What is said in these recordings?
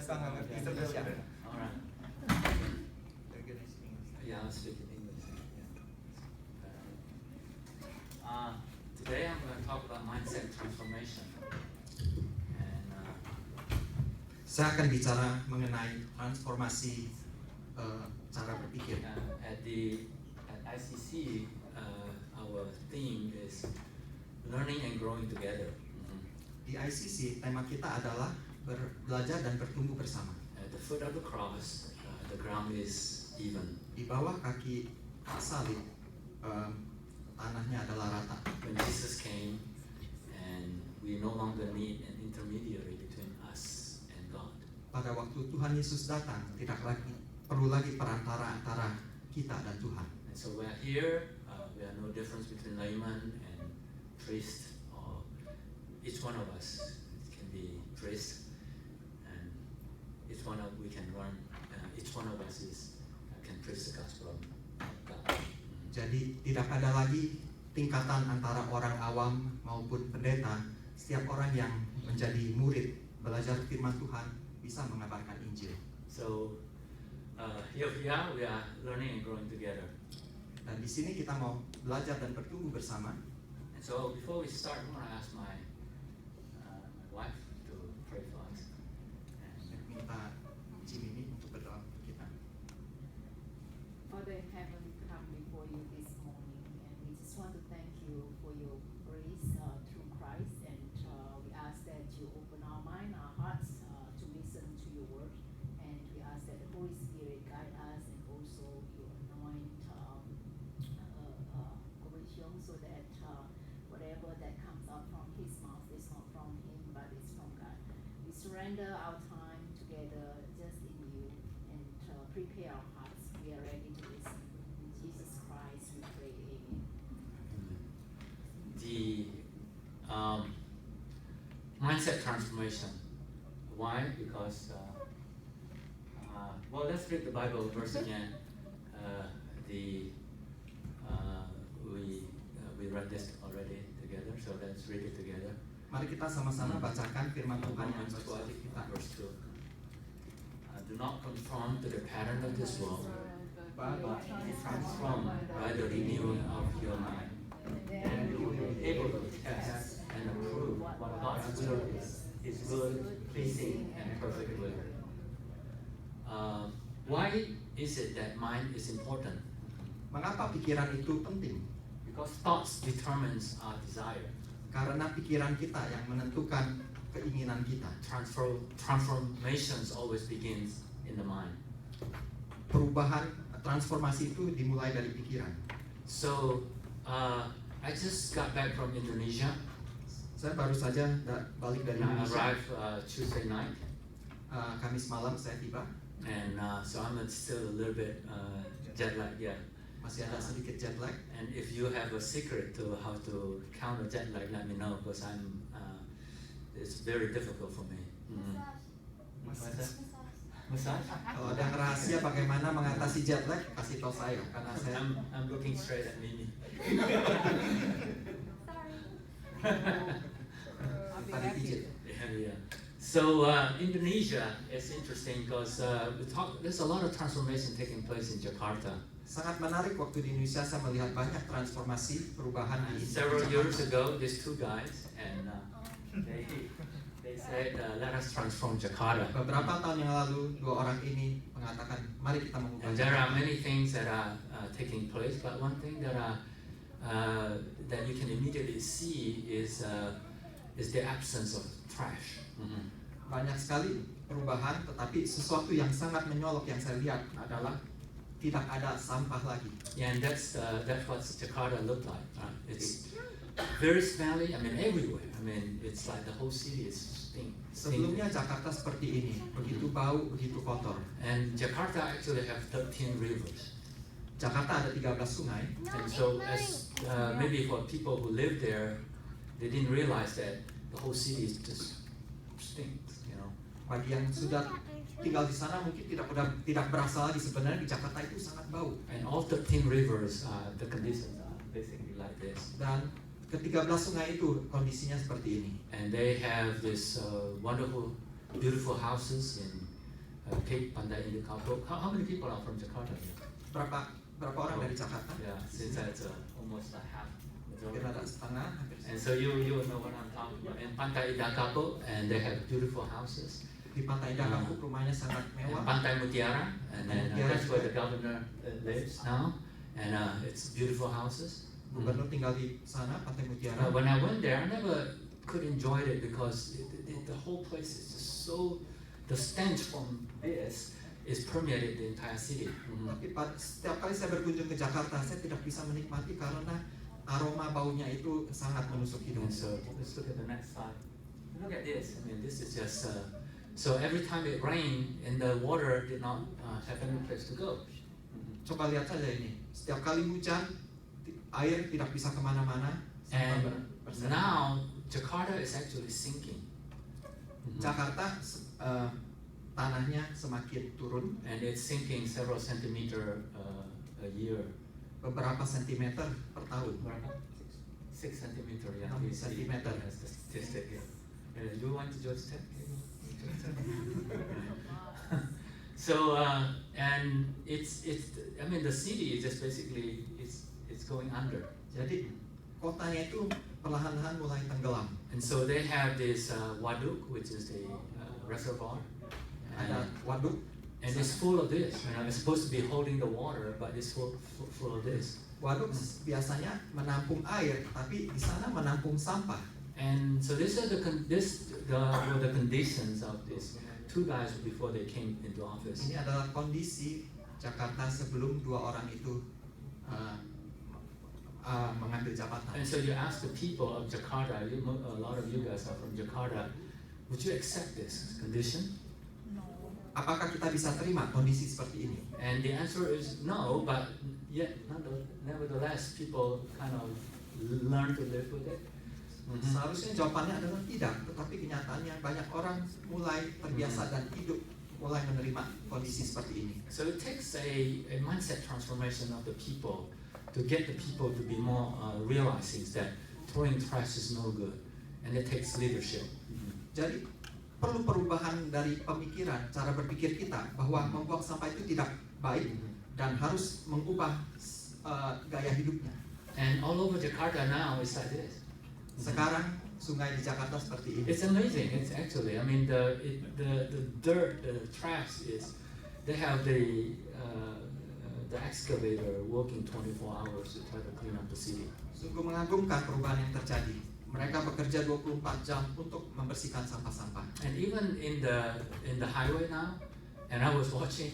Saya nggak ngerti Indonesia. Alright. Yeah, I'll speak in English. Today I'm going to talk about mindset transformation. And Saya akan bicara mengenai transformasi cara berpikir. at ICC, our theme is learning and growing together. Di ICC, tema kita adalah belajar dan bertumbuh bersama. At the foot of the cross, the ground is even. Di bawah kaki salib, tanahnya adalah rata. When Jesus came, and we no longer need an intermediary between us and God. Pada waktu Tuhan Yesus datang, tidak lagi perlu lagi perantara antara kita dan Tuhan. And so we're here. We are no difference between layman and priest. Or each one of us can be priest, and each one of we can learn. Each one of us can preach the gospel of God. Jadi tidak ada lagi tingkatan antara orang awam maupun pendeta. Setiap orang yang menjadi murid belajar firman Tuhan bisa mengabarkan Injil. So here we are learning and growing together. Dan di sini kita mau belajar dan bertumbuh bersama. And so before we start, I want to ask my wife to pray for us. Saya minta Jimmy untuk berdoa untuk kita. Father in heaven, we come before you this morning, and we just want to thank you for your grace through Christ, and we ask that you open our mind, our hearts to listen to your word, and we ask that the Holy Spirit guide us, and also you anoint Gorishong, so that whatever that comes out from his mouth is not from him, but it's from God. We surrender our time together just in you, and prepare our hearts. We are ready to listen. In Jesus Christ we pray, amen. The mindset transformation. Why? Because well, let's read the Bible verse again. We read this already together, so let's read it together. Mari kita sama-sama bacakan firman Tuhan yang Romans 12, kita. verse 2. Do not conform to the pattern of this world, but be transformed by the renewing of your mind. And you will be able to test and approve what God's will is, His good, pleasing, and perfect will. Why is it that mind is important? Mengapa pikiran itu penting? Because thoughts determines our desire. Karena pikiran kita yang menentukan keinginan kita. Transformations always begins in the mind. Perubahan, transformasi itu dimulai dari pikiran. So, I just got back from Indonesia. Saya baru saja balik dari I Indonesia. arrived Tuesday night, Kamis malam saya tiba. and so I'm still a little bit jet lagged. Yeah. Masih ada sedikit jet lag. And if you have a secret to how to counter jet lag, let me know, because it's very difficult for me. Massage? Kalau ada yang rahasia bagaimana mengatasi jet lag, kasih tahu saya karena saya I'm looking straight at Mimi. tadi pijit. Yeah. So Indonesia is interesting because there's a lot of transformation taking place in Jakarta. Sangat menarik waktu di Indonesia saya melihat banyak transformasi perubahan di Several Jakarta. years ago, these two guys, and they said, let us transform Jakarta. Beberapa tahun yang lalu dua orang ini mengatakan mari kita mengubah And there are Jakarta. many things that are taking place, but one thing that you can immediately see is the absence of trash. Banyak sekali perubahan, tetapi sesuatu yang sangat menyolok yang saya lihat adalah tidak ada sampah lagi. Yeah, and that's what Jakarta looked like. It's very smelly. I mean, everywhere. I mean, it's like the whole city is stinking. Sebelumnya Jakarta seperti ini, begitu bau, begitu kotor. And Jakarta actually have 13 rivers. Jakarta ada 13 sungai. And so, as maybe for people who live there, they didn't realize that the whole city is just stinks. You know. Bagi yang sudah tinggal di sana mungkin tidak berasa lagi sebenarnya di Jakarta itu sangat bau. And all 13 rivers, the conditions are basically like this. Dan ke-13 sungai itu kondisinya seperti ini. And they have this wonderful, beautiful houses in Cape Pantai Indah Kapuk. How many people are from Jakarta here? Berapa orang dari Jakarta? Yeah, since that's almost a half Mungkin majority. ada setengah, hampir And so you know what I'm talking about. And Pantai Indah Kapuk, and they have beautiful houses. di Pantai Indah Kapuk rumahnya sangat And mewah. Pantai Mutiara, and then Mutiara that's where juga. the governor lives now. And it's beautiful houses. Gubernur tinggal di sana, Pantai Mutiara. When I went there, I never could enjoy it because the whole place is just so. The stench from this is permeated the entire city. Tapi setiap kali saya berkunjung ke Jakarta, saya tidak bisa menikmati karena aroma baunya itu sangat menusuk hidung. And so let's look at the next slide. Look at this. I mean, this is just. So every time it rained, and the water did not have any place to go. Coba lihat saja ini. Setiap kali hujan, air tidak bisa kemana-mana. And Berserakan. now Jakarta is actually sinking. Jakarta tanahnya semakin turun, And it's sinking several centimeter a year. beberapa sentimeter per tahun. 6 centimeter, yeah. 6 we see centimeter. as the statistic, yeah. You want to just tap? So and it's I mean the city is just basically it's going under. Jadi kotanya itu perlahan-lahan mulai tenggelam. And so they have this waduk, which is the reservoir, Ada waduk, and it's full of this. You know, it's supposed to be holding the water, but it's full of this. waduk biasanya menampung air, tapi di sana menampung sampah. And so these are the conditions of these two guys before they came into office. Ini adalah kondisi Jakarta sebelum dua orang itu mengambil jabatan. And so you ask the people of Jakarta, a lot of you guys are from Jakarta, would you accept this condition? Apakah kita bisa terima kondisi seperti ini? And the answer is no, but yet nevertheless people kind of learn to live with it. Seharusnya jawabannya adalah tidak, tetapi kenyataannya banyak orang mulai terbiasa dan hidup mulai menerima kondisi seperti ini. So it takes a mindset transformation of the people to get the people to be more realizing that throwing trash is no good, and it takes leadership. Jadi perlu perubahan dari pemikiran, cara berpikir kita bahwa membuang sampah itu tidak baik dan harus mengubah gaya hidupnya. And all over Jakarta now it's like this. Sekarang sungai di Jakarta seperti ini. It's amazing. It's actually, I mean, the dirt, the trash is. They have the excavator working 24 hours to try to clean up the city. Sungguh mengagumkan perubahan yang terjadi. Mereka bekerja 24 jam untuk membersihkan sampah-sampah. And even in the highway now, and I was watching,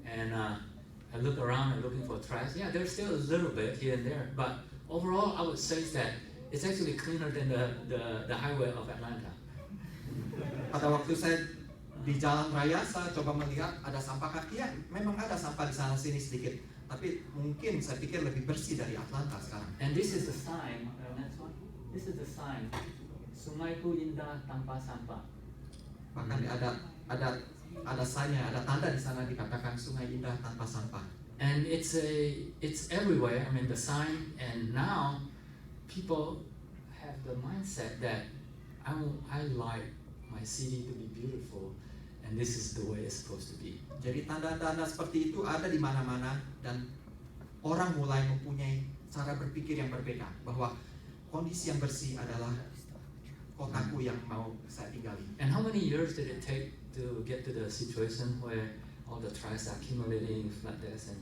and I look around and looking for trash. Yeah, there's still a little bit here and there, but overall, I would say that it's actually cleaner than the highway of Atlanta. Pada waktu saya di jalan raya, saya coba melihat ada sampah kaki. Ya, memang ada sampah di sana sini sedikit, tapi mungkin saya pikir lebih bersih dari Atlanta sekarang. And this is the sign. Next one. This is the sign. Sungaiku indah tanpa sampah. Bahkan ada sign-nya, ada tanda di sana dikatakan sungai indah tanpa sampah. And it's everywhere. I mean the sign, and now people have the mindset that I like my city to be beautiful, and this is the way it's supposed to be. Jadi tanda-tanda seperti itu ada di mana-mana dan orang mulai mempunyai cara berpikir yang berbeda bahwa kondisi yang bersih adalah kotaku yang mau saya tinggali. And how many years did it take to get to the situation where all the trash are accumulating like this and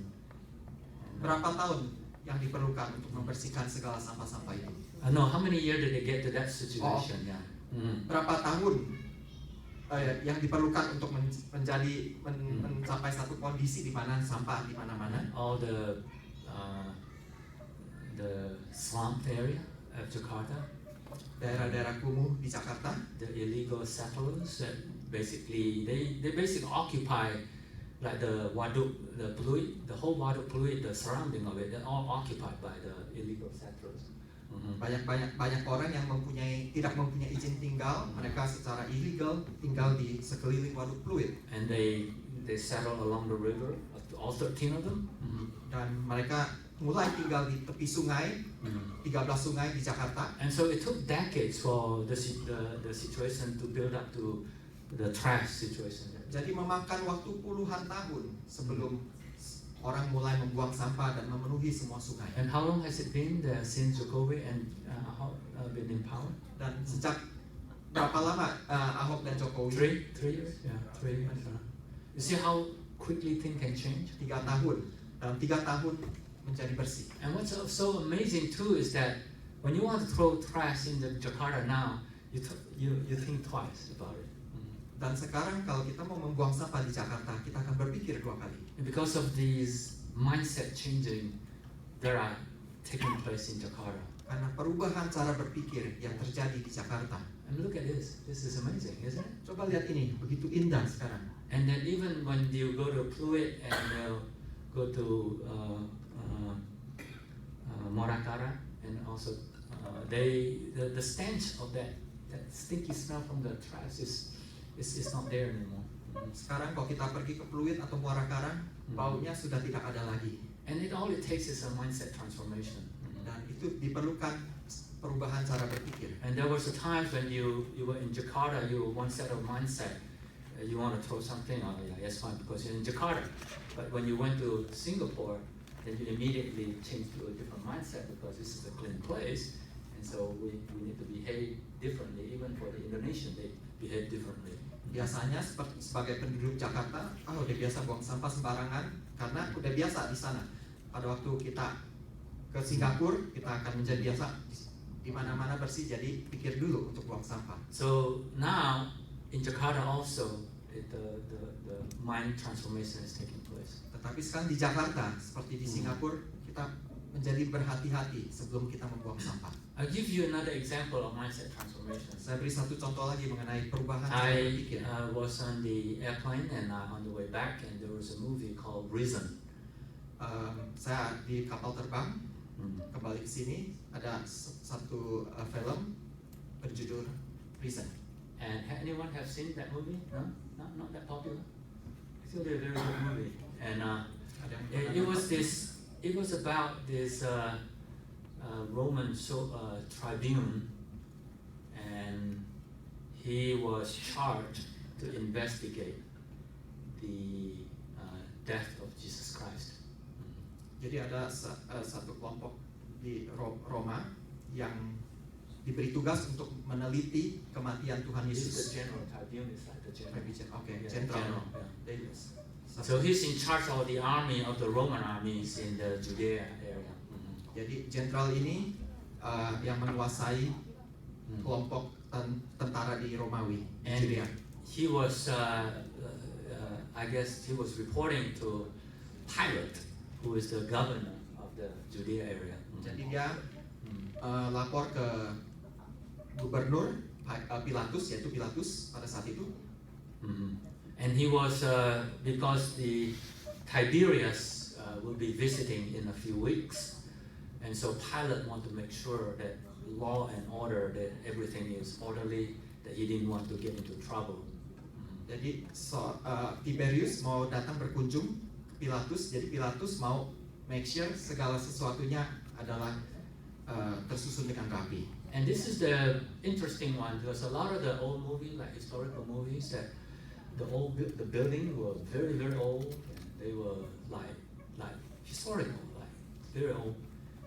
Berapa tahun yang diperlukan untuk membersihkan segala sampah-sampah itu? no, how many years did it get to that situation? Yeah. Berapa tahun yang diperlukan untuk mencapai satu kondisi di mana sampah di mana-mana? All the slum area of Jakarta, Daerah-daerah kumuh di Jakarta, the illegal settlers that basically they basically occupy like the waduk, the Pluit, the whole waduk Pluit, the surrounding of it, they're all occupied by the illegal settlers. banyak orang yang tidak mempunyai izin tinggal, mereka secara ilegal tinggal di sekeliling waduk Pluit. And they settle along the river, all 13 of them. Dan mereka mulai tinggal di tepi sungai, 13 sungai di Jakarta. And so it took decades for the situation to build up to the trash situation that Jadi memakan waktu puluhan tahun sebelum orang mulai membuang sampah dan memenuhi semua sungai. And how long has it been since Jokowi and been in power? Dan sejak berapa lama Ahok dan Jokowi? 3 years? Yeah, 3 years. You see how quickly things can change? 3 tahun. Dalam 3 tahun menjadi bersih. And what's so amazing too is that when you want to throw trash in Jakarta now, you think twice about it. Dan sekarang kalau kita mau membuang sampah di Jakarta, kita akan berpikir 2 kali. And because of these mindset changing that are taking place in Jakarta. Karena perubahan cara berpikir yang terjadi di Jakarta. And look at this. This is amazing, isn't it? Coba lihat ini, begitu indah sekarang. And then even when you go to Pluit and go to Morakara, and also the stench of that stinky smell from the trash is not there anymore. Sekarang kalau kita pergi ke Pluit atau Muara Karang, baunya sudah tidak ada lagi. And all it takes is a mindset transformation. Dan itu diperlukan perubahan cara berpikir. And there was a time when you were in Jakarta, you were one set of mindset. You want to throw something, oh yeah, that's fine because you're in Jakarta. But when you went to Singapore, then you immediately changed to a different mindset because this is a clean place. And so we need to behave differently. Even for the Indonesian, they behave differently. Biasanya sebagai penduduk Jakarta, udah biasa buang sampah sembarangan karena udah biasa di sana. Pada waktu kita ke Singapura, kita akan menjadi biasa di mana-mana bersih, jadi pikir dulu untuk buang sampah. So now in Jakarta also, the mind transformation is taking place. Tetapi sekarang di Jakarta, seperti di Singapura, kita menjadi berhati-hati sebelum kita membuang sampah. I'll give you another example of mindset transformation. Saya beri satu contoh lagi mengenai perubahan cara I berpikir. was on the airplane and on the way back, and there was a movie called Reason. Saya di kapal terbang kembali ke sini, ada satu film berjudul Reason. And anyone have seen that movie? No, not that popular. It's really a very good movie. And it was about this Roman tribune, and he was charged to investigate the death of Jesus Christ. Jadi ada satu kelompok di Roma yang diberi tugas untuk meneliti kematian Tuhan This is Yesus. the general tribune, is like the general. Okay, Yeah, jenderal. yeah. So, So he's in charge of the army of the Roman armies in the Judea area. jadi jenderal ini yang menguasai kelompok tentara di Romawi, di And Judea. he was, I guess, he was reporting to Pilate, who is the governor of the Judea area. Jadi dia lapor ke gubernur Pilatus, yaitu Pilatus pada saat itu. And he was, because the Tiberius will be visiting in a few weeks, and so Pilate wanted to make sure that law and order, that everything is orderly, that he didn't want to get into trouble. Jadi Tiberius mau datang berkunjung ke Pilatus, jadi Pilatus mau make sure segala sesuatunya adalah tersusun dengan rapi. And this is the interesting one because a lot of the old movies, like historical movies, that the building were very old. And they were like historical, like very old.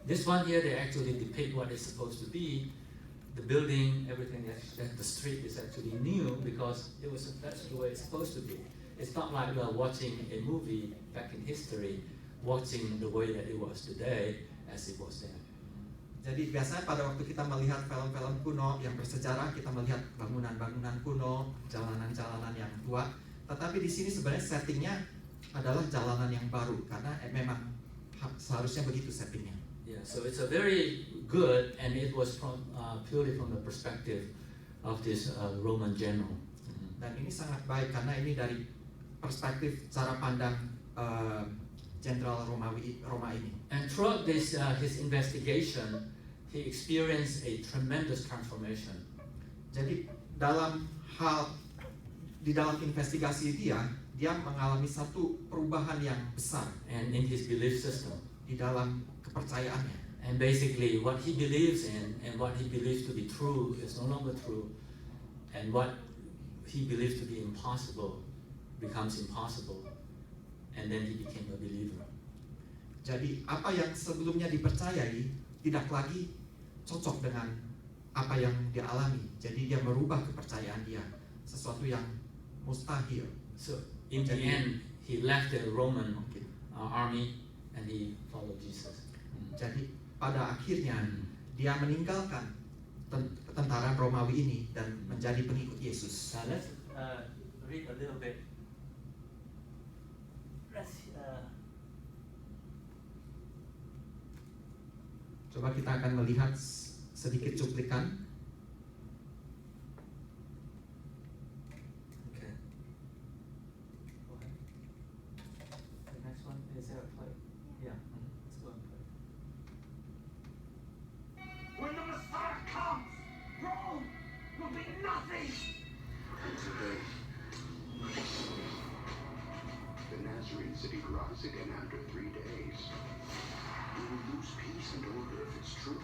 This one here, they actually depict what it's supposed to be. The building, everything, the street is actually new because that's the way it's supposed to be. It's not like we are watching a movie back in history, watching the way that it was today as it was then. Jadi biasanya pada waktu kita melihat film-film kuno yang bersejarah, kita melihat bangunan-bangunan kuno, jalanan-jalanan yang tua. Tetapi di sini sebenarnya settingnya adalah jalanan yang baru karena memang seharusnya begitu settingnya. Yeah, so it's a very good, and it was purely from the perspective of this Roman general. Dan ini sangat baik karena ini dari perspektif cara pandang Jenderal Roma ini. And throughout this his investigation, he experienced a tremendous transformation. Jadi di dalam investigasi dia mengalami satu perubahan yang besar. And in his belief system. Di dalam kepercayaannya. And basically, what he believes in and what he believes to be true is no longer true, and what he believes to be impossible becomes impossible, and then he became a believer. Jadi apa yang sebelumnya dipercayai tidak lagi cocok dengan apa yang dia alami. Jadi dia merubah kepercayaan dia, sesuatu yang mustahil. So in the end, he left the Roman army and he followed Jesus. Jadi pada akhirnya dia meninggalkan tentara Romawi ini dan menjadi pengikut Yesus. Now let's read a little bit. Coba kita akan melihat sedikit cuplikan. Okay. Go ahead. The next one is there a play? Yeah. Let's go and play. When the Messiah comes, Rome will be nothing. And today, the Nazarene city rise again after 3 days. We will lose peace and order if it's true.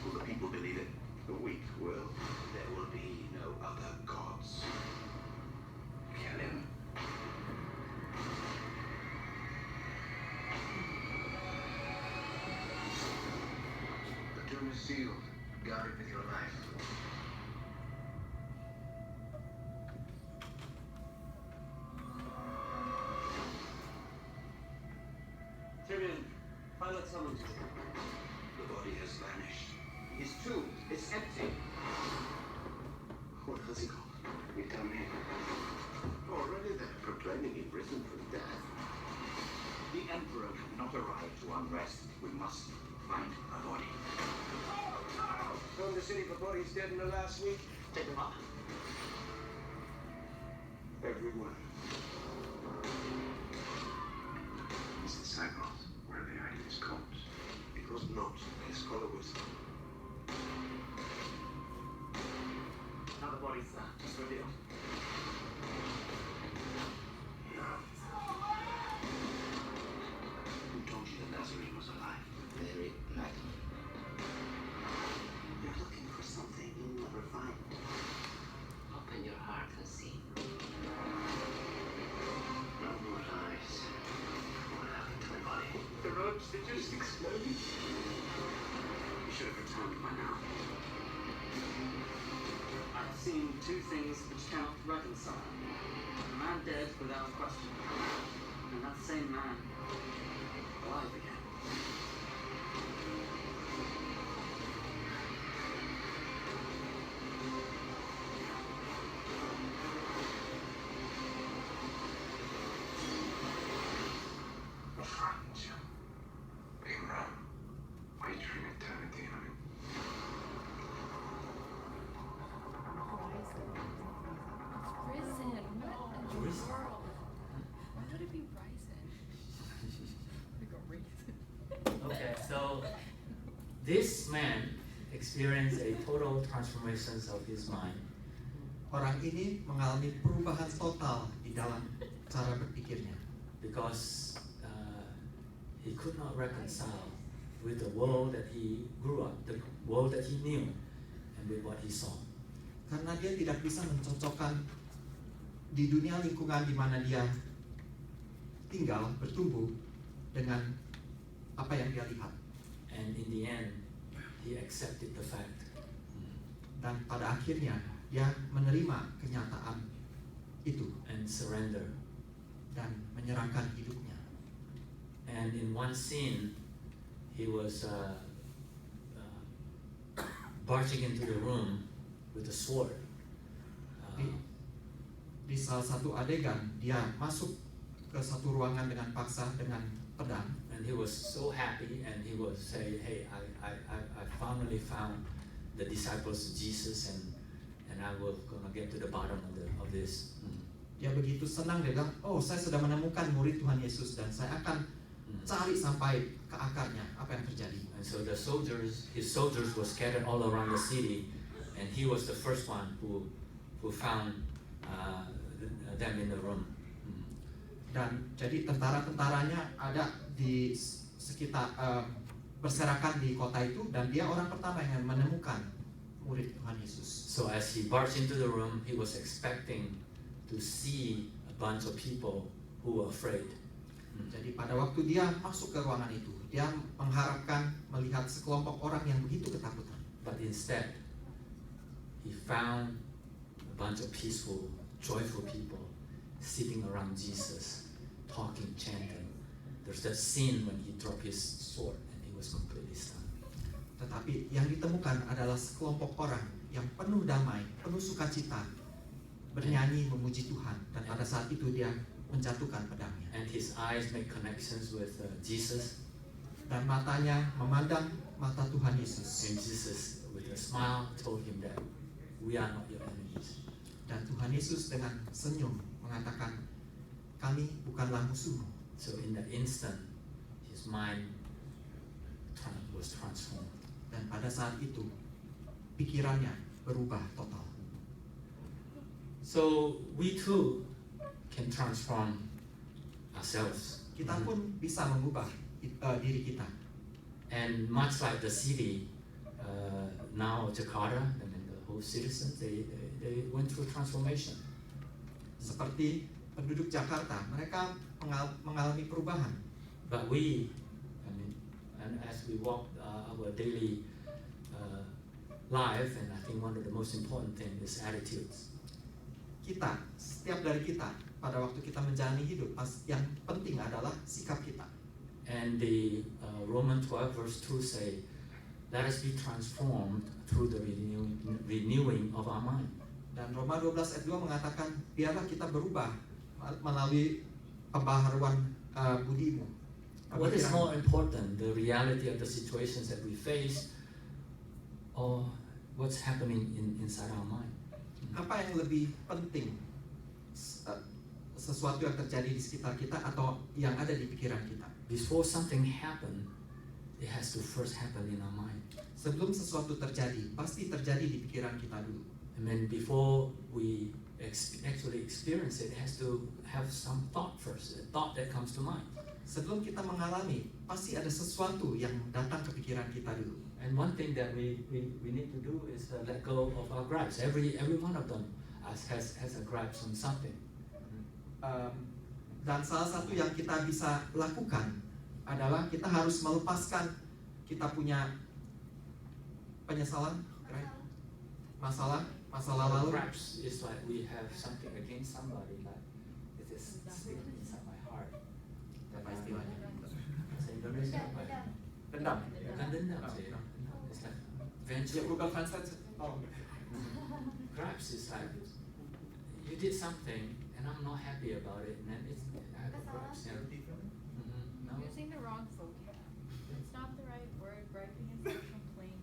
Will the people believe it? The weak will. There will be no other gods. Kill him. The tomb is sealed. Guard it with your life. Tyrion, Pilate summons you. The body has vanished. His tomb is empty. What has he got? You tell me. Already they're proclaiming him risen from death. The Emperor cannot arrive to unrest. We must find a body. Found the city for bodies dead in the last week. Take them up. Everyone. His disciples, where are they hiding his corpse? It was not his followers. Now the body's just revealed. Who told you the Nazarene was alive? Very likely. You're looking for something you'll never find. Open your heart and see. No more lies. What happened to the body? The roads, they just exploded. You should have returned by now. I have seen two things which cannot reconcile. A man dead without question, and that same man alive again. What frightens you? Being wrong. Wagering eternity on it. Risen. What in the Risen. world? Why would it be risen? Like a raisin. Okay, so this man experienced a total transformation of his mind. Orang ini mengalami perubahan total di dalam cara berpikirnya. Because he could not reconcile with the world that he grew up, the world that he knew, and with what he saw. Karena dia tidak bisa mencocokkan di dunia lingkungan di mana dia tinggal, bertumbuh dengan apa yang dia lihat. And in the end, he accepted the fact. Dan pada akhirnya dia menerima kenyataan itu And surrender. dan menyerahkan hidupnya. And in one scene, he was barging into the room with a sword. Di salah satu adegan dia masuk ke satu ruangan dengan paksa dengan pedang. And he was so happy, and he was saying, "Hey, I finally found the disciples of Jesus, and I will gonna get to the bottom of this." Dia begitu senang, dia bilang, oh saya sudah menemukan murid Tuhan Yesus dan saya akan cari sampai ke akarnya apa yang terjadi. And so his soldiers were scattered all around the city, and he was the first one who found them in the room. Dan jadi tentara-tentaranya ada di sekitar berserakan di kota itu dan dia orang pertama yang menemukan murid Tuhan Yesus. So as he barged into the room, he was expecting to see a bunch of people who were afraid. Jadi pada waktu dia masuk ke ruangan itu, dia mengharapkan melihat sekelompok orang yang begitu ketakutan. But instead, he found a bunch of peaceful, joyful people sitting around Jesus, talking, chanting. There's that scene when he dropped his sword and he was completely stunned. Tetapi yang ditemukan adalah sekelompok orang yang penuh damai, penuh sukacita, bernyanyi memuji Tuhan. Dan pada saat itu dia menjatuhkan pedangnya. And his eyes make connections with Jesus. Dan matanya memandang mata Tuhan Yesus. And Jesus, with a smile, told him that we are not your enemies. Dan Tuhan Yesus dengan senyum mengatakan, kami bukanlah musuhmu. So in that instant, his mind was transformed. Dan pada saat itu, pikirannya berubah total. So we too can transform ourselves. Kita pun bisa mengubah diri kita. And much like the city, now Jakarta, I mean the whole citizens, they went through transformation. Seperti penduduk Jakarta, mereka mengalami perubahan. But we, I mean, and as we walk our daily life, and I think one of the most important things is attitudes. Kita, setiap dari kita, pada waktu kita menjalani hidup, yang penting adalah sikap kita. And the Romans 12 verse 2 say, let us be transformed through the renewing of our mind. Dan Roma 12 ayat 2 mengatakan, biarlah kita berubah melalui pembaharuan budimu. What is more important, the reality of the situations that we face, or what's happening inside our mind? Apa yang lebih penting, sesuatu yang terjadi di sekitar kita atau yang ada di pikiran kita? Before something happen, it has to first happen in our mind. Sebelum sesuatu terjadi, pasti terjadi di pikiran kita dulu. I mean, before we actually experience it, it has to have some thought first, a thought that comes to mind. Sebelum kita mengalami, pasti ada sesuatu yang datang ke pikiran kita dulu. And one thing that we need to do is let go of our gripes. Every one of them has a gripes on something. Dan salah satu yang kita bisa lakukan adalah kita harus melepaskan kita punya penyesalan, right? masa lalu. Gripes is like we have something against somebody, like it is still inside my heart. Apa istilahnya? Bahasa Indonesia apa ya? Dendam. Bukan dendam sih. It's like vengeance. Google Translate. Gripes is like you did something and I'm not happy about it, and then I have a gripes. Yeah. No. You're using the wrong vocab. It's not the right word. Griping is like complaining.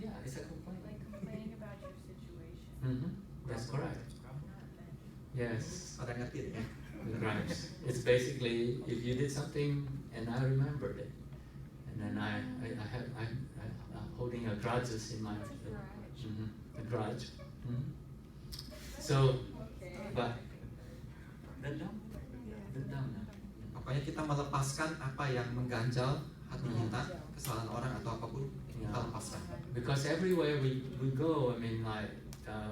Yeah, it's a complaint. Like complaining about your situation. That's correct. Not vengeance. Yes. Pada ngerti ya? The gripes. It's basically if you did something and I remembered it, and then I'm holding a grudges in my a grudge. So, but dendam. Pokoknya kita melepaskan apa yang mengganjal hati kita, kesalahan orang atau apapun, kita lepaskan. Because everywhere we go, I mean, like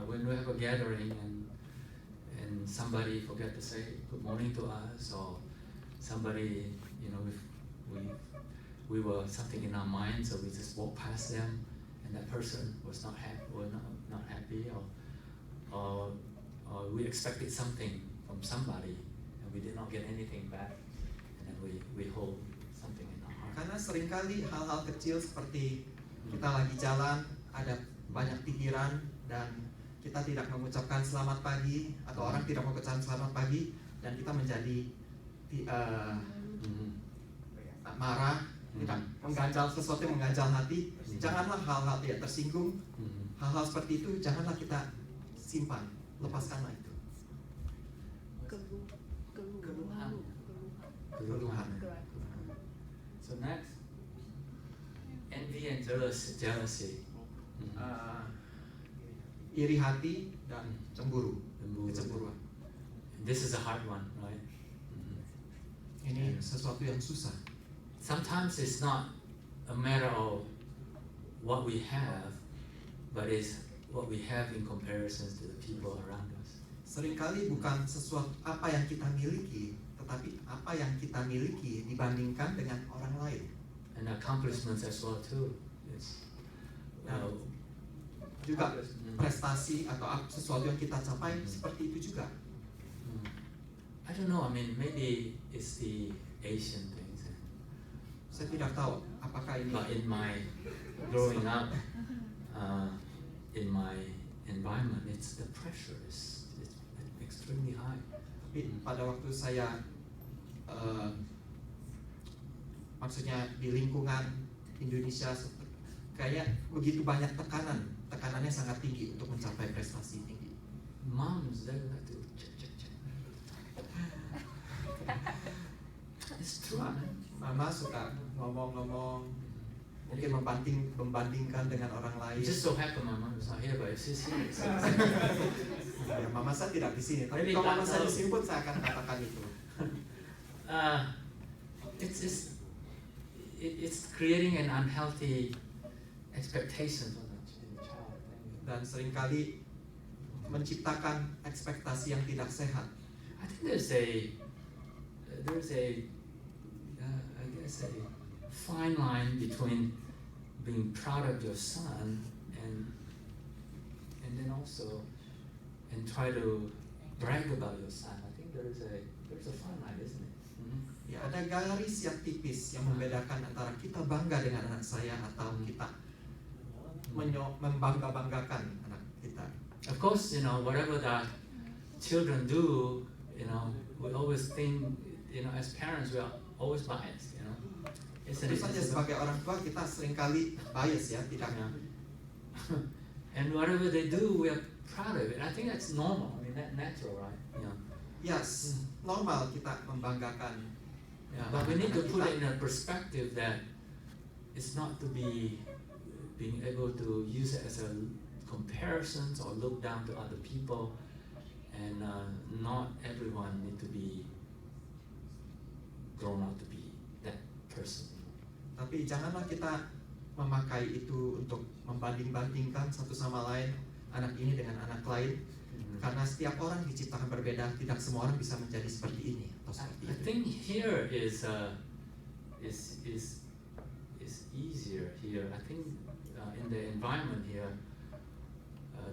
when we have a gathering and somebody forget to say good morning to us, or somebody, you know, we were something in our mind, so we just walk past them, and that person was not happy, or we expected something from somebody, and we did not get anything back, and then we hold something in our heart. Karena seringkali hal-hal kecil seperti kita lagi jalan, ada banyak pikiran, dan kita tidak mengucapkan selamat pagi, atau orang tidak mengucapkan selamat pagi, dan kita menjadi marah, tidak mengganjal, sesuatu yang mengganjal hati. Janganlah hal-hal yang tersinggung, hal-hal seperti itu janganlah kita simpan, lepaskanlah itu. Keluhan. So next, envy and jealousy. Iri hati dan cemburu. Kecemburuan. This is a hard one, right? Ini sesuatu yang susah. Sometimes it's not a matter of what we have, but it's what we have in comparison to the people around us. Seringkali bukan sesuatu apa yang kita miliki, tetapi apa yang kita miliki dibandingkan dengan orang lain. And accomplishments as well too. Yes. Juga prestasi atau sesuatu yang kita capai seperti itu juga. I don't know. I mean, maybe it's the Asian things. Saya tidak tahu apakah ini. But in my growing up, in my environment, the pressure is extremely high. Tapi pada waktu saya maksudnya di lingkungan Indonesia, kayak begitu banyak tekanannya sangat tinggi untuk mencapai prestasi tinggi. Moms, they like to check. It's true. Mama suka ngomong-ngomong, mungkin membandingkan dengan orang lain. It just so happen my mom is not here, but if she's here, Ya, mama saya tidak di sini, tapi Maybe kalau mama that's saya di all. sini pun saya akan katakan itu. It's creating an unhealthy expectation for the child. Dan seringkali menciptakan ekspektasi yang tidak sehat. I think there's a I guess a fine line between being proud of your son and then also and try to brag about your son. I think there's a fine line, isn't it? Ya, ada garis yang tipis yang membedakan antara kita bangga dengan anak saya atau kita membangga-banggakan anak kita. Of course, whatever the children do, we always think, as parents, we are always biased, Isn't Tentu it? saja sebagai orang tua kita seringkali bias ya, tidak. And whatever they do, we are proud of it. I think that's normal. I mean, that's natural, right? Yes, normal kita membanggakan. But we need to put it in a perspective that it's not to be being able to use it as a comparisons or look down to other people, and not everyone need to be grown up to be that person. Tapi janganlah kita memakai itu untuk membanding-bandingkan satu sama lain, anak ini dengan anak lain, karena setiap orang diciptakan berbeda, tidak semua orang bisa menjadi seperti ini atau seperti I itu. think here is easier here. I think in the environment here,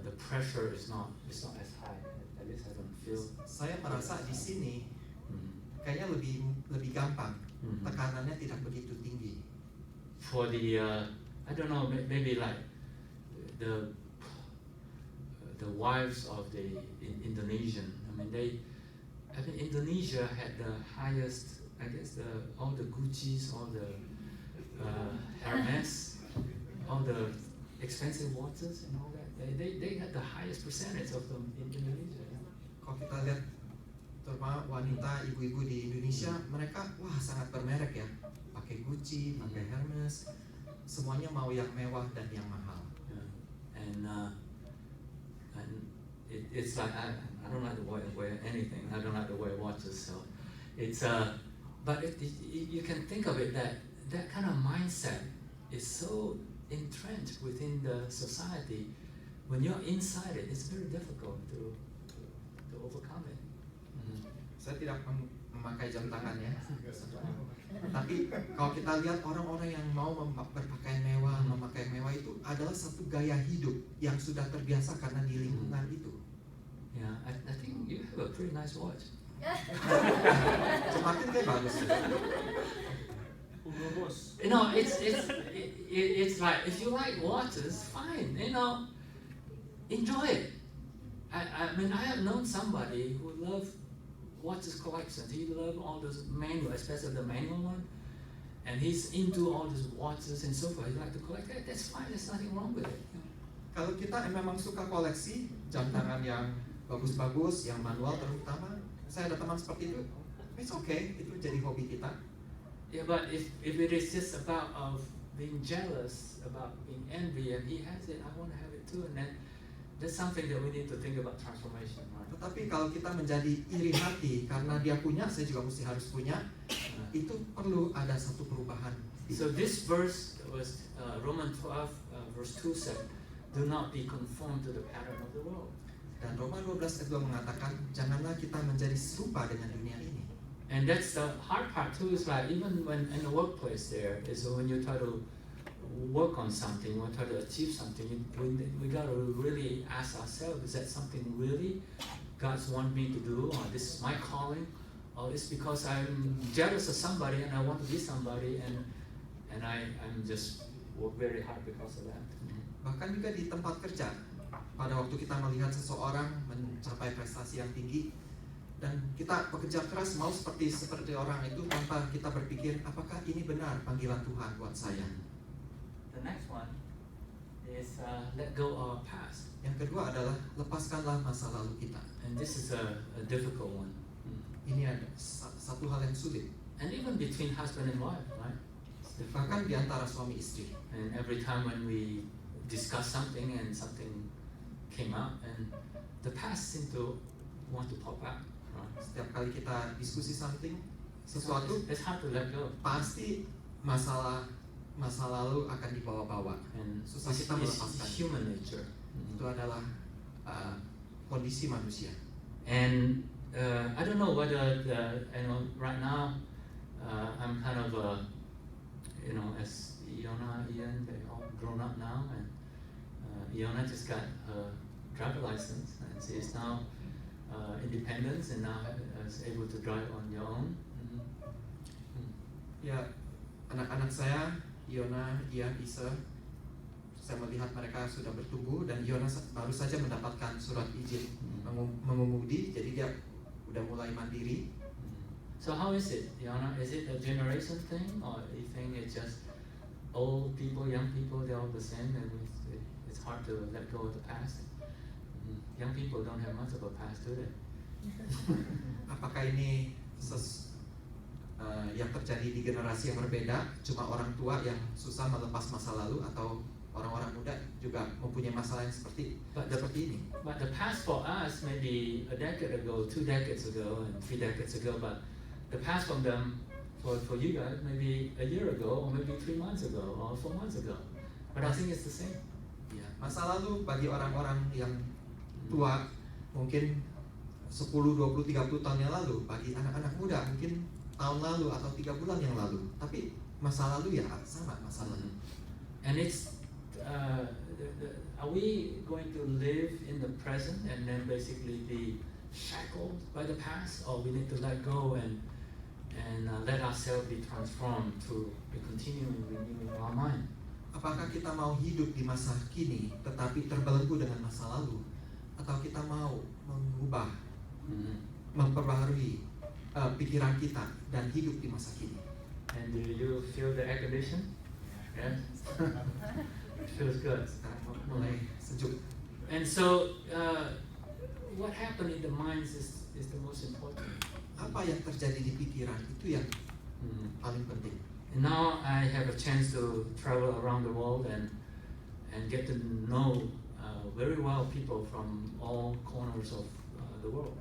the pressure is not as high. At least I don't feel. Saya merasa di sini kayaknya lebih gampang, tekanannya tidak begitu tinggi. For the I don't know, maybe like the wives of the Indonesian. I mean Indonesia had the highest, I guess, all the Gucci's, all the Hermes, all the expensive watches and all that. They had the highest percentage of them in Indonesia. Kalau kita lihat terutama wanita, ibu-ibu di Indonesia, mereka sangat bermerek ya, pakai Gucci, pakai Hermes, semuanya mau yang mewah dan yang mahal. And it's like I don't like to wear anything. I don't like to wear watches. So it's but you can think of it that kind of mindset is so entrenched within the society. When you're inside it, it's very difficult to overcome it. Saya tidak memakai jam tangan ya. Tapi kalau kita lihat orang-orang yang mau berpakaian mewah, memakai mewah itu adalah satu gaya hidup yang sudah terbiasa karena di lingkungan itu. Yeah, I think you have a pretty nice watch. Semakin kayak bagus. It's like if you like watches, fine. Enjoy it. I mean, I have known somebody who loved watches collections. He loved all those manual, especially the manual one, and he's into all these watches and so forth. He like to collect that. That's fine. There's nothing wrong with it. Kalau kita memang suka koleksi jam tangan yang bagus-bagus, yang manual terutama, saya ada teman seperti itu. It's okay, itu jadi hobi kita. Yeah, but if it is just about being jealous, about being envy, and he has it, I want to have it too, and then that's something that we need to think about transformation, right? Tetapi kalau kita menjadi iri hati karena dia punya, saya juga mesti harus punya, itu perlu ada satu perubahan. So this verse was Romans 12 verse 2 said, "Do not be conformed to the pattern of the world." Dan Roma 12 ayat 2 mengatakan, janganlah kita menjadi serupa dengan dunia ini. And that's the hard part too, is like even when in the workplace there, is when you try to work on something, or try to achieve something, we got to really ask ourselves, is that something really God's want me to do, or this is my calling, or it's because I'm jealous of somebody and I want to be somebody, and I'm just work very hard because of that. Bahkan juga di tempat kerja, pada waktu kita melihat seseorang mencapai prestasi yang tinggi, dan kita bekerja keras mau seperti orang itu tanpa kita berpikir apakah ini benar panggilan Tuhan buat saya. The next one is let go of our past. Yang kedua adalah lepaskanlah masa lalu kita. And this is a difficult one. Ini ada satu hal yang sulit. And even between husband and wife, right? It's difficult. Bahkan di antara suami istri. And every time when we discuss something and something came up, and the past seemed to want to pop out. Right? Setiap kali kita diskusi sesuatu, It's hard to let go. pasti masa lalu akan dibawa-bawa. And Susah it's, kita it's melepaskan. human nature. Itu adalah kondisi manusia. And I don't know whether right now I'm kind of as Iona, Ian, they're all grown up now, and Iona just got her driver license, and she is now independent and now is able to drive on your own. Ya, anak-anak saya, Iona, Ian, Isa, saya melihat mereka sudah bertumbuh, dan Iona baru saja mendapatkan surat izin mengemudi, jadi dia udah mulai mandiri. So how is it, Iona? Is it a generation thing, or you think it's just old people, young people, they're all the same, and it's hard to let go of the past? Young people don't have much of a past, do they? Apakah ini yang terjadi di generasi yang berbeda, cuma orang tua yang susah melepas masa lalu, atau orang-orang muda juga mempunyai masalah yang seperti ini? But the past for us maybe a decade ago, 2 decades ago, and 3 decades ago, but the past from them for you guys maybe a year ago, or maybe 3 months ago, or 4 months ago. But I think it's the same. Ya, masa lalu bagi orang-orang yang tua mungkin 10, 20, 30 tahun yang lalu, bagi anak-anak muda mungkin tahun lalu atau 3 bulan yang lalu. Tapi masa lalu ya sama masa lalu. And it's are we going to live in the present and then basically be shackled by the past, or we need to let go and let ourselves be transformed to be continuing renewing our mind? Apakah kita mau hidup di masa kini tetapi terbelenggu dengan masa lalu, atau kita mau mengubah, memperbaharui pikiran kita dan hidup di masa kini? And do you feel the air condition? Yes. It feels good. Sekarang mulai sejuk. And so, what happened in the minds is the most important. Apa yang terjadi di pikiran itu yang paling penting. And now I have a chance to travel around the world and get to know very well people from all corners of the world.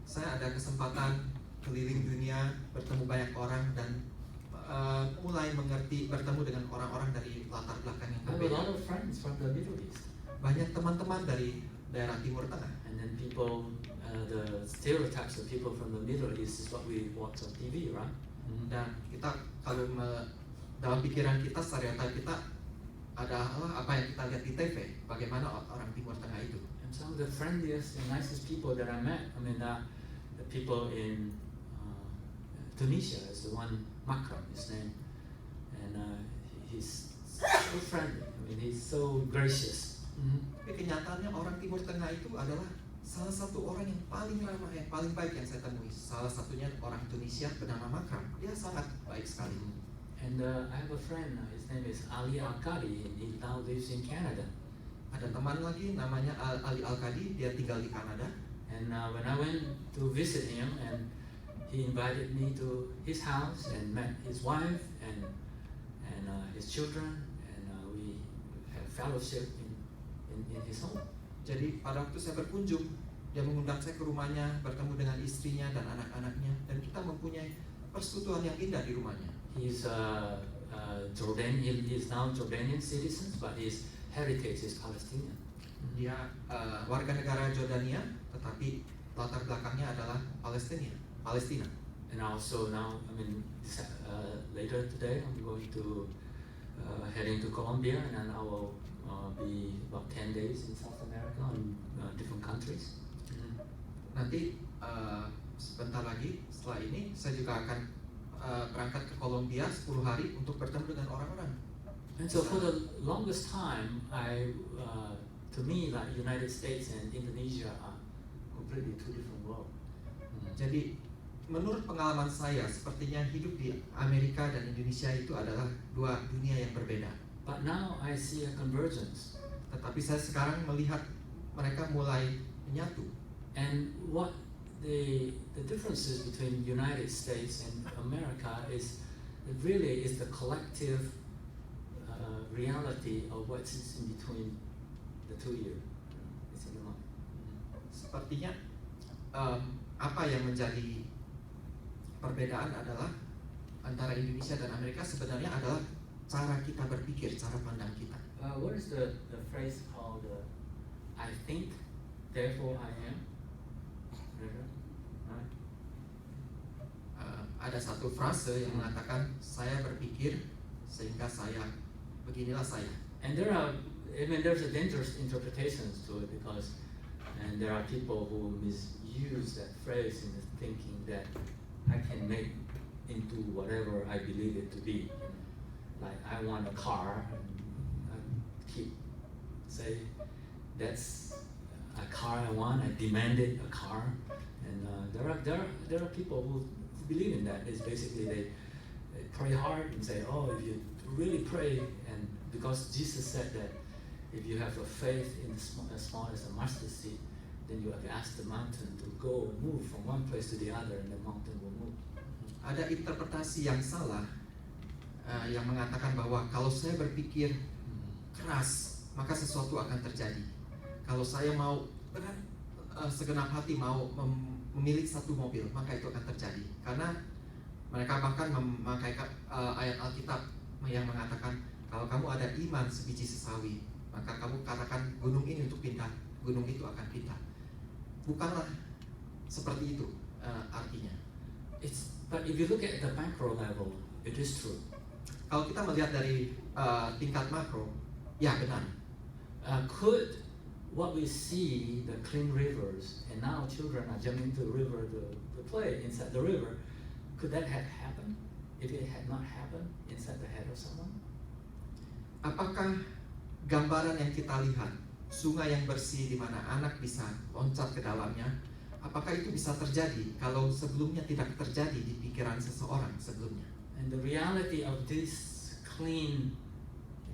Saya ada kesempatan keliling dunia, bertemu banyak orang, dan mulai mengerti, bertemu dengan orang-orang dari latar belakang yang I have a berbeda. lot of friends from the Middle East. Banyak teman-teman dari daerah Timur Tengah. And then people, the stereotypes of people from the Middle East is what we watch on TV, right? Dan kita kalau dalam pikiran kita, stereotip kita adalah apa yang kita lihat di TV, bagaimana orang Timur Tengah itu. And some of the friendliest and nicest people that I met, I mean, the people in Tunisia is the one, Makram, his name, and he's so friendly. I mean, he's so gracious. Tapi kenyataannya orang Timur Tengah itu adalah salah satu orang yang paling ramah, yang paling baik yang saya temui. Salah satunya orang Tunisia bernama Makram. Dia sangat baik sekali. And I have a friend, his name is Ali Al-Qadi, he now lives in Canada. Ada teman lagi namanya Ali Al-Qadi, dia tinggal di Kanada. And when I went to visit him, and he invited me to his house and met his wife and his children, and we had fellowship in his home. Jadi pada waktu saya berkunjung, dia mengundang saya ke rumahnya, bertemu dengan istrinya dan anak-anaknya, dan kita mempunyai persekutuan yang indah di rumahnya. He's Jordan. He is now Jordanian citizen, but his heritage is Palestinian. Dia warga negara Jordania, tetapi latar belakangnya adalah Palestina. And also now, later today, I'm going to heading to Colombia, and then I will be about 10 days in South America in different countries. Nanti sebentar lagi setelah ini saya juga akan berangkat ke Kolombia 10 hari untuk bertemu dengan orang-orang. And so for the longest time, to me, like United States and Indonesia are completely two different worlds. Jadi menurut pengalaman saya, sepertinya hidup di Amerika dan Indonesia itu adalah dua dunia yang berbeda. But now I see a convergence. Tetapi saya sekarang melihat mereka mulai menyatu. And what the differences between United States and America is really is the collective reality of what's in between the two here. It's in the mind. Sepertinya apa yang menjadi perbedaan adalah antara Indonesia dan Amerika sebenarnya adalah cara kita berpikir, cara pandang kita. What is the phrase called? I think, therefore I am. Right? Ada satu frase yang mengatakan saya berpikir sehingga saya beginilah saya. And there's a dangerous interpretations to it because, and there are people who misuse that phrase in the thinking that I can make into whatever I believe it to be. Like I want a car, and I keep say that's a car I want. I demanded a car, and there are people who believe in that. It's basically they pray hard and say, oh, if you really pray, and because Jesus said that if you have a faith in as small as a mustard seed, then you have asked the mountain to go move from one place to the other, and the mountain will move. Ada interpretasi yang salah yang mengatakan bahwa kalau saya berpikir keras maka sesuatu akan terjadi. Kalau saya mau dengan segenap hati mau memiliki satu mobil maka itu akan terjadi. Karena mereka bahkan memakai ayat Alkitab yang mengatakan kalau kamu ada iman sebiji sesawi maka kamu katakan gunung ini untuk pindah, gunung itu akan pindah. Bukanlah seperti itu artinya. But if you look at the macro level, it is true. Kalau kita melihat dari tingkat makro, ya benar. Could what we see, the clean rivers, and now children are jumping into the river to play inside the river, could that have happened if it had not happened inside the head of someone? Apakah gambaran yang kita lihat, sungai yang bersih di mana anak bisa loncat ke dalamnya, apakah itu bisa terjadi kalau sebelumnya tidak terjadi di pikiran seseorang sebelumnya? And the reality of this clean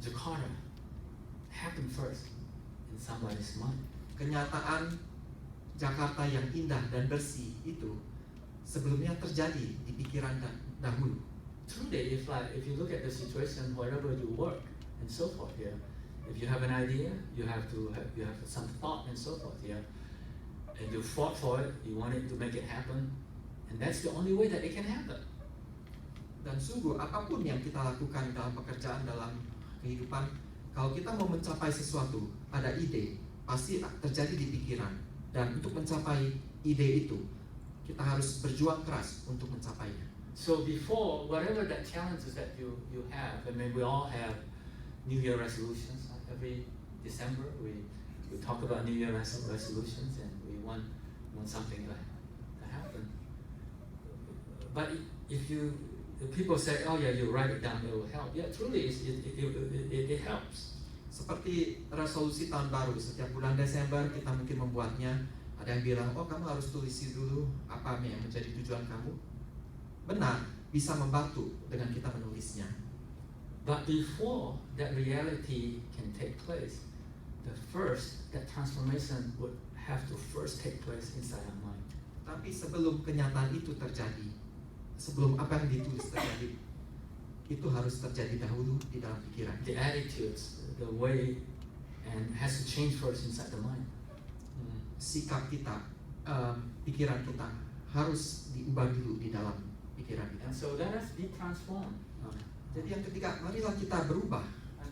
Jakarta happened first in somebody's mind. Kenyataan Jakarta yang indah dan bersih itu sebelumnya terjadi di pikiran dahulu. Truly, if you look at the situation wherever you work and so forth here, if you have an idea, you have some thought and so forth here, and you fought for it, you wanted to make it happen, and that's the only way that it can happen. Dan sungguh apapun yang kita lakukan dalam pekerjaan, dalam kehidupan, kalau kita mau mencapai sesuatu, ada ide, pasti terjadi di pikiran. Dan untuk mencapai ide itu, kita harus berjuang keras untuk mencapainya. So before, whatever that challenges that you have, I mean we all have New Year resolutions. Every December we talk about New Year resolutions and we want something to happen. But if people say, oh yeah, you write it down, it will help. Yeah, truly it helps. Seperti resolusi tahun baru, setiap bulan Desember kita mungkin membuatnya. Ada yang bilang, oh kamu harus tulisi dulu apa yang menjadi tujuan kamu. Benar, bisa membantu dengan kita menulisnya. But before that reality can take place, that transformation would have to first take place inside our mind. Tapi sebelum kenyataan itu terjadi, sebelum apa yang ditulis terjadi, itu harus terjadi dahulu di dalam pikiran. The attitudes, the way, and has to change first inside the mind. Sikap kita, pikiran kita harus diubah dulu di dalam pikiran kita. And so let us be transformed. Jadi yang ketiga, marilah kita berubah.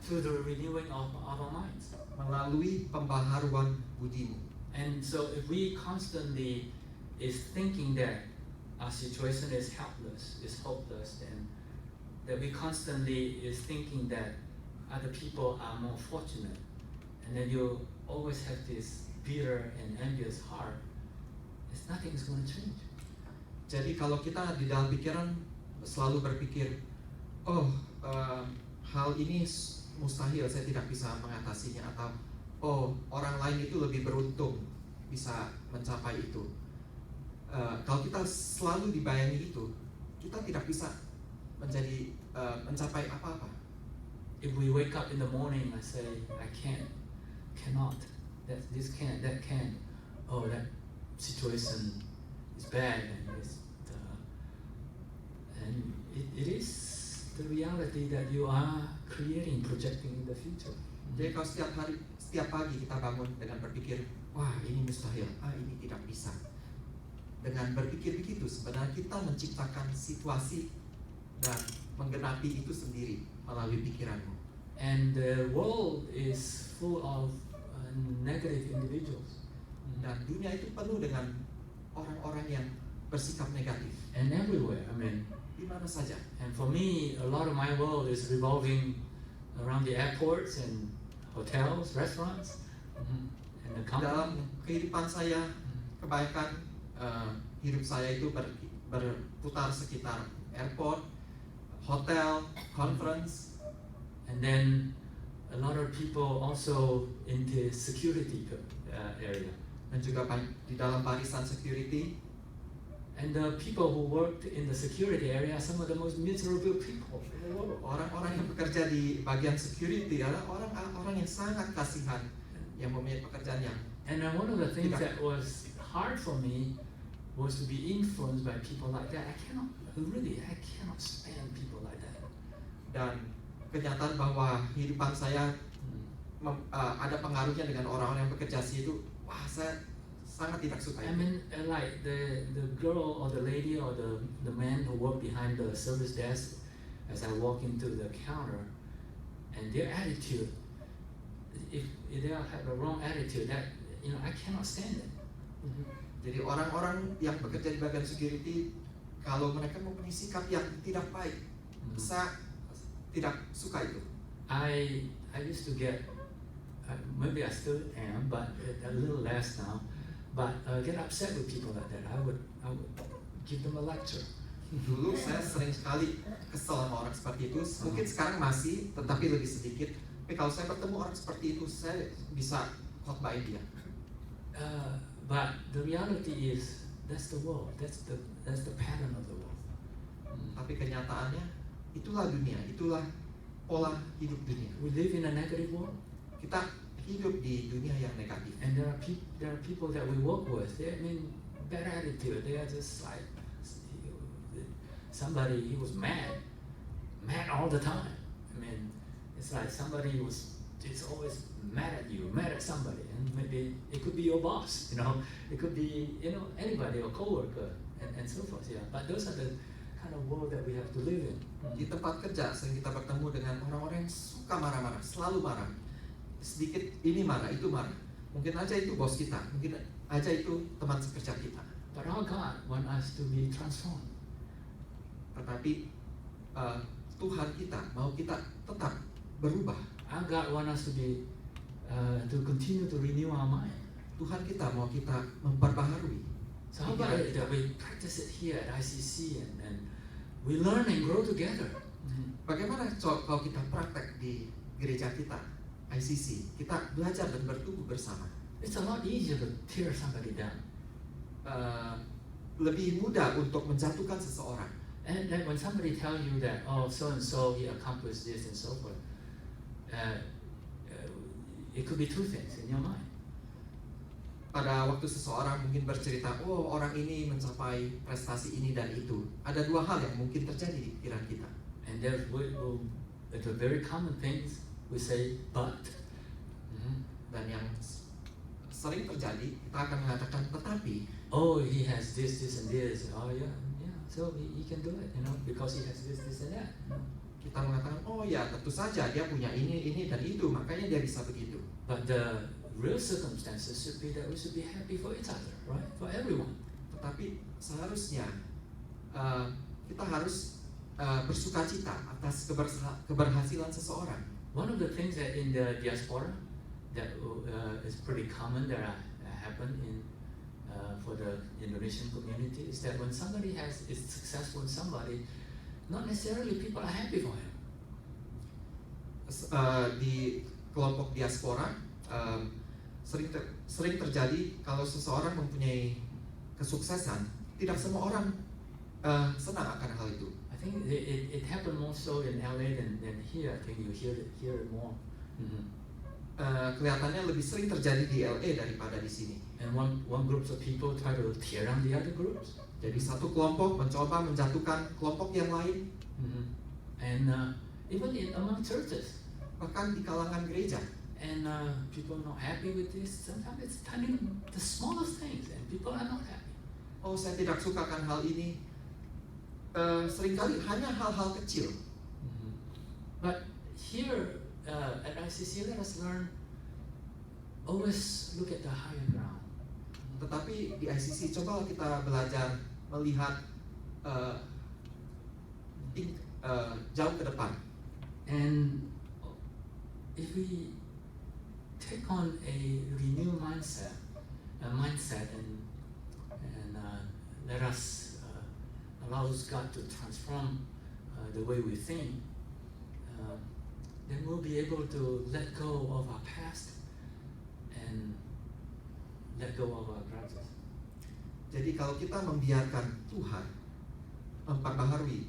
through the renewing of our minds. melalui pembaharuan budimu. And so if we constantly is thinking that our situation is helpless, is hopeless, and that we constantly is thinking that other people are more fortunate, and then you always have this bitter and envious heart, nothing is going to change. Jadi kalau kita di dalam pikiran selalu berpikir, oh hal ini mustahil, saya tidak bisa mengatasinya, atau oh orang lain itu lebih beruntung bisa mencapai itu. Kalau kita selalu dibayangi itu, kita tidak bisa mencapai apa-apa. If we wake up in the morning and say, I cannot, this can't, that can't, oh that situation is bad, and it is the reality that you are creating, projecting in the future. Jadi kalau setiap pagi kita bangun dengan berpikir, wah ini mustahil, ini tidak bisa. Dengan berpikir begitu, sebenarnya kita menciptakan situasi dan menggenapi itu sendiri melalui pikiranmu. And the world is full of negative individuals. Dan dunia itu penuh dengan orang-orang yang bersikap negatif. And everywhere, I mean, di mana saja. And for me, a lot of my world is revolving around the airports and hotels, restaurants, and the company. Dalam kehidupan saya, kebanyakan hidup saya itu berputar sekitar airport, hotel, conference, and then a lot of people also in the security area. Dan juga di dalam barisan security. And the people who worked in the security area are some of the most miserable people in the world. Orang-orang yang bekerja di bagian security adalah orang-orang yang sangat kasihan, yang mempunyai pekerjaan yang. And one of the things that was hard for me was to be influenced by people like that. I cannot stand people like that. Dan kenyataan bahwa kehidupan saya ada pengaruhnya dengan orang-orang yang bekerja situ, wah saya sangat tidak suka itu. I mean, like the girl or the lady or the man who work behind the service desk, as I walk into the counter, and their attitude, if they have the wrong attitude, that I cannot stand it. Jadi orang-orang yang bekerja di bagian security, kalau mereka mempunyai sikap yang tidak baik, saya tidak suka itu. I used to get, maybe I still am, but a little less now. But get upset with people like that. I would give them a lecture. Dulu saya sering sekali kesel sama orang seperti itu. Mungkin sekarang masih, tetapi lebih sedikit. Tapi kalau saya bertemu orang seperti itu, saya bisa khotbahin dia. But the reality is that's the world. That's the pattern of the world. Tapi kenyataannya itulah dunia, itulah pola hidup dunia. We live in a negative world. Kita hidup di dunia yang negatif. And there are people that we work with. They bad attitude. They are just like somebody. He was mad all the time. I mean, it's like somebody it's always mad at you, mad at somebody, and maybe it could be your boss. It could be anybody or coworker, and so forth. Yeah, but those are the kind of world that we have to live in. Di tempat kerja sering kita bertemu dengan orang-orang yang suka marah-marah, selalu marah. Sedikit ini marah, itu marah. Mungkin aja itu bos kita, mungkin aja itu teman sekerja kita. But our God wants us to be transformed. Tetapi Tuhan kita mau kita tetap berubah. Our God wants us to continue to renew our mind. Tuhan kita mau kita memperbaharui. So how about it that we practice it here at ICC and we learn and grow together? Bagaimana kalau kita praktek di gereja kita, ICC, kita belajar dan bertumbuh bersama. It's a lot easier to tear somebody down. Lebih mudah untuk menjatuhkan seseorang. And then when somebody tells you that, oh, so and so he accomplished this and so forth, it could be two things in your mind. Pada waktu seseorang mungkin bercerita, oh orang ini mencapai prestasi ini dan itu. Ada dua hal yang mungkin terjadi di pikiran kita. And there it's a very common things we say, but. Dan yang sering terjadi, kita akan mengatakan tetapi. Oh, he has this and this. Oh yeah. So he can do it, because he has this and that. kita mengatakan, oh ya tentu saja dia punya ini dan itu, makanya dia bisa begitu. But the real circumstances should be that we should be happy for each other, right? For everyone. Tetapi seharusnya kita harus bersukacita atas keberhasilan seseorang. One of the things that in the diaspora that is pretty common that happen in for the Indonesian community is that when somebody is successful in somebody, not necessarily people are happy for him. Di kelompok diaspora sering terjadi kalau seseorang mempunyai kesuksesan, tidak semua orang senang akan hal itu. I think it happened more so in LA than here. I think you hear it more. Kelihatannya lebih sering terjadi di LA daripada di sini. And one group of people try to tear down the other groups. Jadi satu kelompok mencoba menjatuhkan kelompok yang lain. And even among churches. Bahkan di kalangan gereja. And people are not happy with this. Sometimes it's turning the smallest things, and people are not happy. Oh, saya tidak suka akan hal ini. Seringkali hanya hal-hal kecil. But here at ICC, let us learn. Always look at the higher ground. Tetapi di ICC coba kita belajar melihat jauh ke depan. And if we take on a renewed mindset, and let us allow God to transform the way we think, then we'll be able to let go of our past and let go of our grudges. Jadi kalau kita membiarkan Tuhan memperbaharui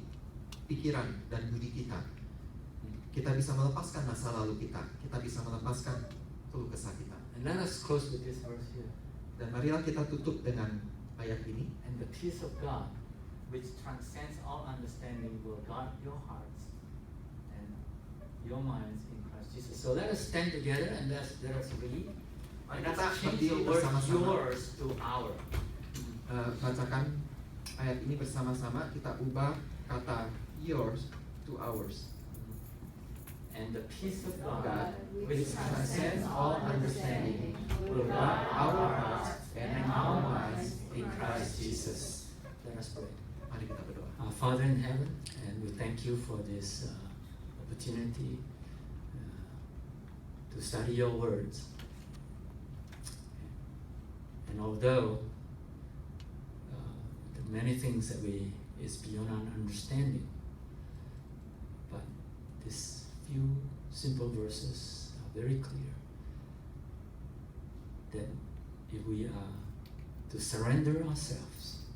pikiran dan budi kita, kita bisa melepaskan masa lalu kita bisa melepaskan keluh kesah kita. And let us close with this verse here. Dan marilah kita tutup dengan ayat ini. And the peace of God, which transcends all understanding, will guard your hearts and your minds in Christ Jesus. So let us stand together and let us read. Mari Let's kita change berdiri the word bersama-sama. yours to our. Bacakan ayat ini bersama-sama. Kita ubah kata yours to ours. And the peace of God, God, which transcends all understanding, will guard our hearts and our minds in Christ Jesus. Let us pray. Mari kita berdoa. Our Father in heaven, and we thank you for this opportunity to study your words. And although the many things that is beyond our understanding, but these few simple verses are very clear that if we are to surrender ourselves,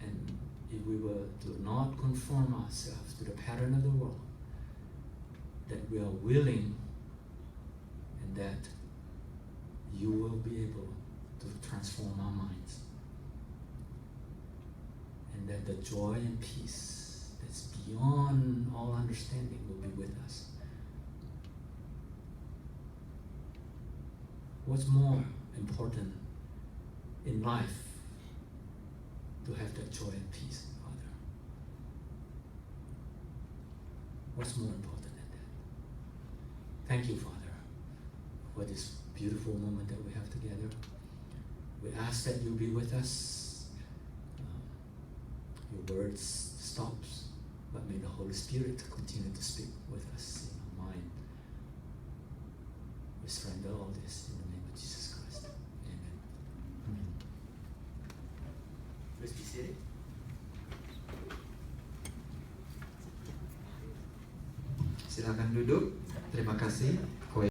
and if we were to not conform ourselves to the pattern of the world, that we are willing and that you will be able to transform our minds, and that the joy and peace that's beyond all understanding will be with us. What's more important in life to have that joy and peace, Father? What's more important than that? Thank you, Father, for this beautiful moment that we have together. We ask that you be with us. Your words stops, but may the Holy Spirit continue to speak with us in our mind. We surrender all this in the name of Jesus Christ. Amen. Please be seated. Silakan duduk. Terima kasih.